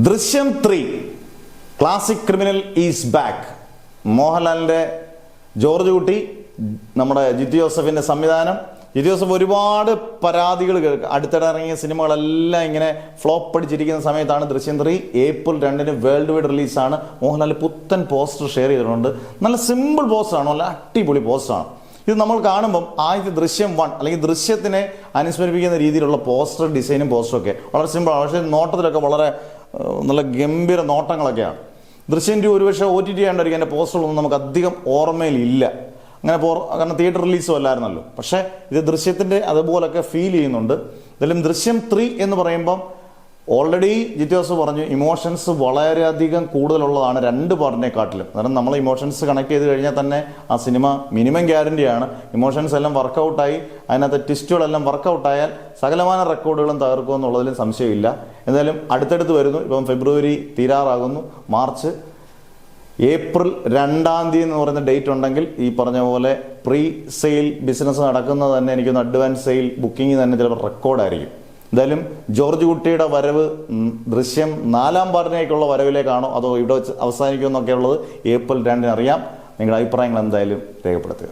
ദൃശ്യം 3 classic criminal is back. മോഹൻലാലിൻ്റെ George കുട്ടി, നമ്മുടെ ജിത്തു ജോസഫിൻ്റെ സംവിധാനം. ജിത്തു ജോസഫ് ഒരുപാട് പരാതികൾ അടുത്തിടെ ഇറങ്ങിയ സിനിമകളെല്ലാം ഇങ്ങനെ ഫ്ലോപ്പ് അടിച്ചിരിക്കുന്ന സമയത്താണ് ദൃശ്യം 3 ഏപ്രിൽ 2 വേൾഡ് വൈഡ് റിലീസാണ്. മോഹൻലാൽ പുത്തൻ പോസ്റ്റർ ഷെയർ ചെയ്തിട്ടുണ്ട്. നല്ല സിമ്പിൾ പോസ്റ്ററാണ്, നല്ല അടിപൊളി പോസ്റ്ററാണ്. ഇത് നമ്മൾ കാണുമ്പം ആദ്യത്തെ ദൃശ്യം 1 അല്ലെങ്കിൽ ദൃശ്യത്തിനെ അനുസ്മരിപ്പിക്കുന്ന രീതിയിലുള്ള പോസ്റ്റർ ഡിസൈനും പോസ്റ്ററും ഒക്കെ വളരെ സിമ്പിളാണ്. പക്ഷേ നോട്ടത്തിലൊക്കെ വളരെ നല്ല ഗംഭീര നോട്ടങ്ങളൊക്കെയാണ്. ദൃശ്യം 2 ഒരുപക്ഷെ OTT ആയതുകൊണ്ടായിരിക്കും എൻ്റെ പോസ്റ്ററുകളൊന്നും നമുക്ക് അധികം ഓർമ്മയിലില്ല. അങ്ങനെ കാരണം തിയേറ്റർ റിലീസും അല്ലായിരുന്നല്ലോ. പക്ഷേ ഇത് ദൃശ്യത്തിൻ്റെ അതുപോലൊക്കെ ഫീൽ ചെയ്യുന്നുണ്ട്. എന്തായാലും ദൃശ്യം 3 എന്ന് പറയുമ്പം ഓൾറെഡി ജിത്തു ജോസഫ് പറഞ്ഞു ഇമോഷൻസ് വളരെയധികം കൂടുതലുള്ളതാണ് 2 പാർട്ടിനെക്കാട്ടിലും. കാരണം നമ്മൾ ഇമോഷൻസ് കണക്ട് ചെയ്ത് കഴിഞ്ഞാൽ തന്നെ ആ സിനിമ മിനിമം ഗ്യാരണ്ടിയാണ്. ഇമോഷൻസ് എല്ലാം വർക്കൗട്ടായി, അതിനകത്ത് ട്വിസ്റ്റുകളെല്ലാം വർക്കൗട്ടായാൽ സകലമാന റെക്കോർഡുകളും തകർക്കുമെന്നുള്ളതിലും സംശയമില്ല. എന്തായാലും അടുത്തടുത്ത് വരുന്നു. ഇപ്പം ഫെബ്രുവരി തീരാറാകുന്നു. മാർച്ച് ഏപ്രിൽ 2 എന്ന് പറയുന്ന ഡേറ്റ് ഉണ്ടെങ്കിൽ ഈ പറഞ്ഞ പോലെ പ്രീ സെയിൽ ബിസിനസ് നടക്കുന്നത് തന്നെ എനിക്കൊന്ന് അഡ്വാൻസ് സെയിൽ ബുക്കിംഗ് തന്നെ ചിലപ്പോൾ റെക്കോർഡായിരിക്കും. എന്തായാലും ജോർജ് കുട്ടിയുടെ വരവ് ദൃശ്യം 4 പാർട്ടിനേക്കുള്ള വരവിലേക്കാണോ അതോ ഇവിടെ വെച്ച് അവസാനിക്കുമെന്നൊക്കെ ഉള്ളത് ഏപ്രിൽ 2 അറിയാം. നിങ്ങളുടെ അഭിപ്രായങ്ങൾ എന്തായാലും രേഖപ്പെടുത്തുക.